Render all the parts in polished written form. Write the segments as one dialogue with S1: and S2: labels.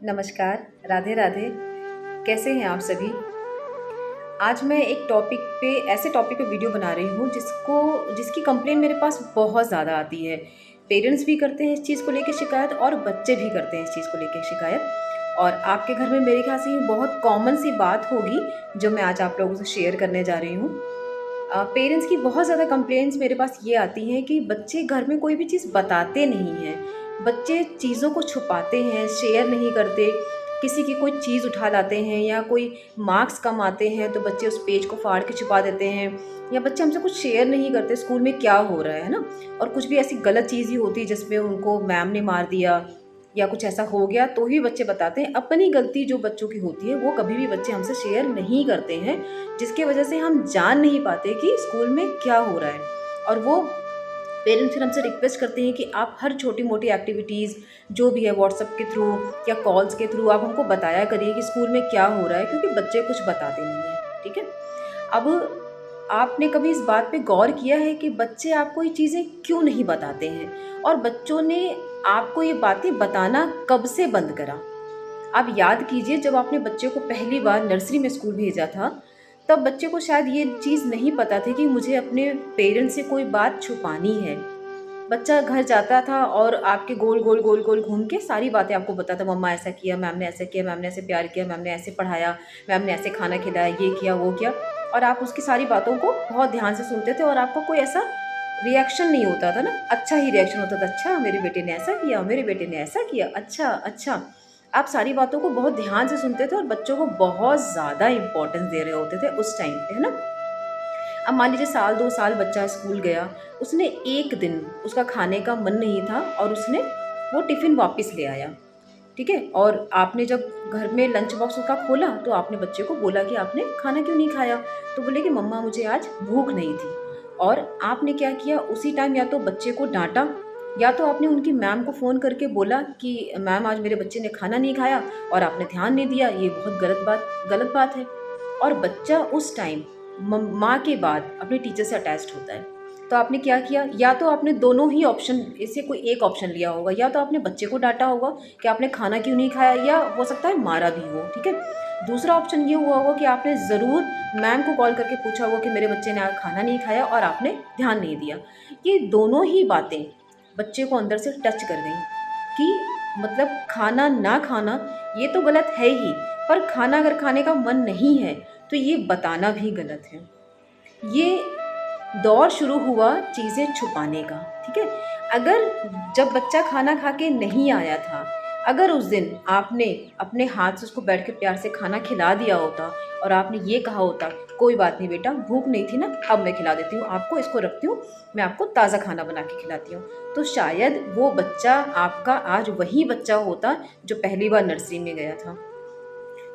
S1: नमस्कार, राधे राधे। कैसे हैं आप सभी? आज मैं एक ऐसे टॉपिक पे वीडियो बना रही हूँ जिसकी कंप्लेंट मेरे पास बहुत ज़्यादा आती है। पेरेंट्स भी करते हैं इस चीज़ को लेके शिकायत और बच्चे भी करते हैं इस चीज़ को लेके शिकायत। और आपके घर में मेरे ख्याल से ये बहुत कॉमन सी बात होगी जो मैं आज आप लोगों से शेयर करने जा रही हूँ। पेरेंट्स की बहुत ज़्यादा कंप्लेंट्स मेरे पास ये आती हैं कि बच्चे घर में कोई भी चीज़ बताते नहीं हैं। बच्चे चीज़ों को छुपाते हैं, शेयर नहीं करते। किसी की कोई चीज़ उठा लाते हैं या कोई मार्क्स कम आते हैं तो बच्चे उस पेज को फाड़ के छुपा देते हैं, या बच्चे हमसे कुछ शेयर नहीं करते स्कूल में क्या हो रहा है ना। और कुछ भी ऐसी गलत चीज़ ही होती है जिसमें उनको मैम ने मार दिया या कुछ ऐसा हो गया तो ही बच्चे बताते हैं। अपनी गलती जो बच्चों की होती है वो कभी भी बच्चे हमसे शेयर नहीं करते हैं, जिसकी वजह से हम जान नहीं पाते कि स्कूल में क्या हो रहा है। और वो पेरेंट्स फिर हमसे रिक्वेस्ट करते हैं कि आप हर छोटी मोटी एक्टिविटीज़ जो भी है व्हाट्सएप के थ्रू या कॉल्स के थ्रू आप हमको बताया करिए कि स्कूल में क्या हो रहा है, क्योंकि बच्चे कुछ बताते नहीं हैं। ठीक है। अब आपने कभी इस बात पे गौर किया है कि बच्चे आपको ये चीज़ें क्यों नहीं बताते हैं, और बच्चों ने आपको ये बातें बताना कब से बंद करा? आप याद कीजिए, जब आपने बच्चे को पहली बार नर्सरी में स्कूल भेजा था, तब बच्चे को शायद ये चीज़ नहीं पता थी कि मुझे अपने पेरेंट्स से कोई बात छुपानी है। बच्चा घर जाता था और आपके गोल गोल गोल गोल घूम के सारी बातें आपको बताता, मम्मा ऐसा किया, मैम ने ऐसा किया, मैम ने ऐसे प्यार किया, मैम ने ऐसे पढ़ाया, मैम ने ऐसे खाना खिलाया, ये किया वो किया। और आप उसकी सारी बातों को बहुत ध्यान से सुनते थे और आपको कोई ऐसा रिएक्शन नहीं होता था ना, अच्छा ही रिएक्शन होता था, अच्छा मेरे बेटे ने ऐसा किया, मेरे बेटे ने ऐसा किया, अच्छा अच्छा। आप सारी बातों को बहुत ध्यान से सुनते थे और बच्चों को बहुत ज़्यादा इम्पोर्टेंस दे रहे होते थे उस टाइम पे, है ना। अब मान लीजिए साल 2 साल बच्चा स्कूल गया, उसने एक दिन उसका खाने का मन नहीं था और उसने वो टिफ़िन वापस ले आया, ठीक है? और आपने जब घर में लंच बॉक्स उसका खोला तो आपने बच्चे को बोला कि आपने खाना क्यों नहीं खाया? तो बोले कि मम्मा मुझे आज भूख नहीं थी। और आपने क्या किया उसी टाइम, या तो बच्चे को डाँटा या तो आपने उनकी मैम को फ़ोन करके बोला कि मैम आज मेरे बच्चे ने खाना नहीं खाया और आपने ध्यान नहीं दिया, ये बहुत गलत बात है। और बच्चा उस टाइम माँ के बाद अपने टीचर से अटैच्ड होता है। तो आपने क्या किया, या तो आपने दोनों ही ऑप्शन इससे कोई एक ऑप्शन लिया होगा, या तो आपने बच्चे को डांटा होगा कि आपने खाना क्यों नहीं खाया, या हो सकता है मारा भी हो। ठीक है। दूसरा ऑप्शन ये हुआ होगा कि आपने ज़रूर मैम को कॉल करके पूछा होगा कि मेरे बच्चे ने आज खाना नहीं खाया और आपने ध्यान नहीं दिया। ये दोनों ही बातें बच्चे को अंदर से टच कर गई कि मतलब खाना ना खाना ये तो गलत है ही, पर खाना अगर खाने का मन नहीं है तो ये बताना भी गलत है। ये दौर शुरू हुआ चीज़ें छुपाने का, ठीक है? अगर जब बच्चा खाना खा के नहीं आया था, अगर उस दिन आपने अपने हाथ से उसको बैठ के प्यार से खाना खिला दिया होता और आपने ये कहा होता, कोई बात नहीं बेटा, भूख नहीं थी ना, अब मैं खिला देती हूँ आपको, इसको रखती हूँ, मैं आपको ताज़ा खाना बना के खिलाती हूँ। तो शायद वो बच्चा आपका आज वही बच्चा होता जो पहली बार नर्सरी में गया था।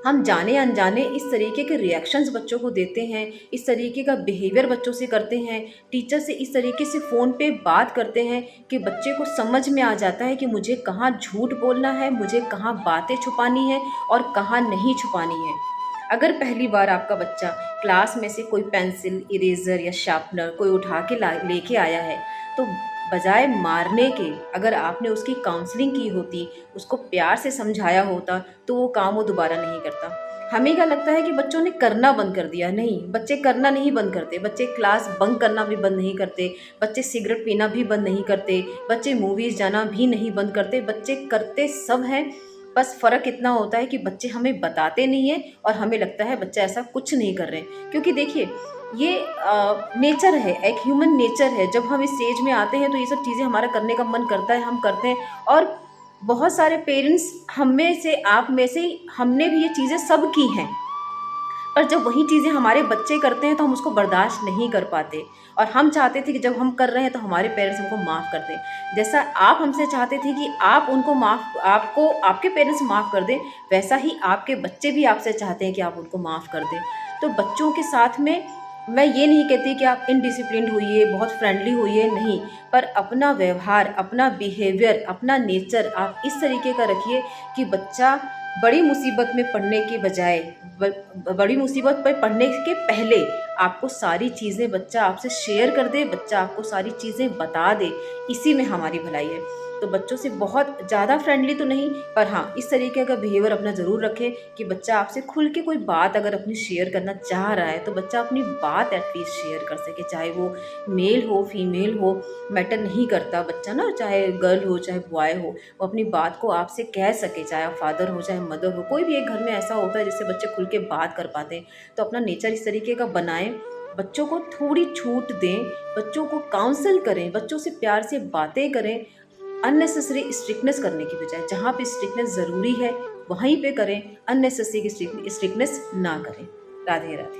S1: हम जाने अनजाने इस तरीके के रिएक्शंस बच्चों को देते हैं, इस तरीके का बिहेवियर बच्चों से करते हैं, टीचर से इस तरीके से फ़ोन पे बात करते हैं कि बच्चे को समझ में आ जाता है कि मुझे कहाँ झूठ बोलना है, मुझे कहाँ बातें छुपानी है और कहाँ नहीं छुपानी है। अगर पहली बार आपका बच्चा क्लास में से कोई पेंसिल, इरेज़र या शार्पनर कोई उठा के लेके आया है, तो बजाय मारने के अगर आपने उसकी काउंसलिंग की होती, उसको प्यार से समझाया होता, तो वो काम वो दोबारा नहीं करता। हमें क्या लगता है कि बच्चों ने करना बंद कर दिया, नहीं, बच्चे करना नहीं बंद करते, बच्चे क्लास बंक करना भी बंद नहीं करते, बच्चे सिगरेट पीना भी बंद नहीं करते, बच्चे मूवीज़ जाना भी नहीं बंद करते, बच्चे करते सब हैं। बस फ़र्क इतना होता है कि बच्चे हमें बताते नहीं हैं और हमें लगता है बच्चे ऐसा कुछ नहीं कर रहे हैं। क्योंकि देखिए, ये नेचर है, एक ह्यूमन नेचर है। जब हम इस स्टेज में आते हैं तो ये सब चीज़ें हमारा करने का मन करता है, हम करते हैं। और बहुत सारे पेरेंट्स हम में से, आप में से, हमने भी ये चीज़ें सब की हैं। पर जब वही चीज़ें हमारे बच्चे करते हैं तो हम उसको बर्दाश्त नहीं कर पाते, और हम चाहते थे कि जब हम कर रहे हैं तो हमारे पेरेंट्स हमको माफ़ कर दें। जैसा आप हमसे चाहते थे कि आप उनको आपको आपके पेरेंट्स माफ़ कर दें, वैसा ही आपके बच्चे भी आपसे चाहते हैं कि आप उनको माफ़ कर दें। तो बच्चों के साथ में मैं ये नहीं कहती कि आप इनडिसिप्लिन्ड होइए, बहुत फ्रेंडली होइए, नहीं। पर अपना व्यवहार, अपना बिहेवियर, अपना नेचर आप इस तरीके का रखिए कि बच्चा बड़ी मुसीबत में पड़ने के बजाय बड़ी मुसीबत पर पड़ने के पहले आपको सारी चीज़ें बच्चा आपसे शेयर कर दे, बच्चा आपको सारी चीज़ें बता दे, इसी में हमारी भलाई है। तो बच्चों से बहुत ज़्यादा फ्रेंडली तो नहीं, पर हाँ, इस तरीके का बिहेवियर अपना ज़रूर रखें कि बच्चा आपसे खुल के कोई बात अगर अपनी शेयर करना चाह रहा है, तो बच्चा अपनी बात एटलीस्ट शेयर कर सके, चाहे वो मेल हो, फीमेल हो, मैटर नहीं करता। बच्चा ना चाहे गर्ल हो, चाहे बॉय हो, वो अपनी बात को आपसे कह सके, चाहे आप फादर हो, चाहे मदर हो। कोई भी एक घर में ऐसा होता है जिससे बच्चे खुल के बात कर पाते हैं। तो अपना नेचर इस तरीके का बनाएँ, बच्चों को थोड़ी छूट दें, बच्चों को काउंसल करें, बच्चों से प्यार से बातें करें, अननेसेसरी स्ट्रिक्टनेस करने की बजाय जहाँ पे स्ट्रिक्टनेस ज़रूरी है वहीं पे करें, अननेसेसरी स्ट्रिक्टनेस ना करें। राधे राधे।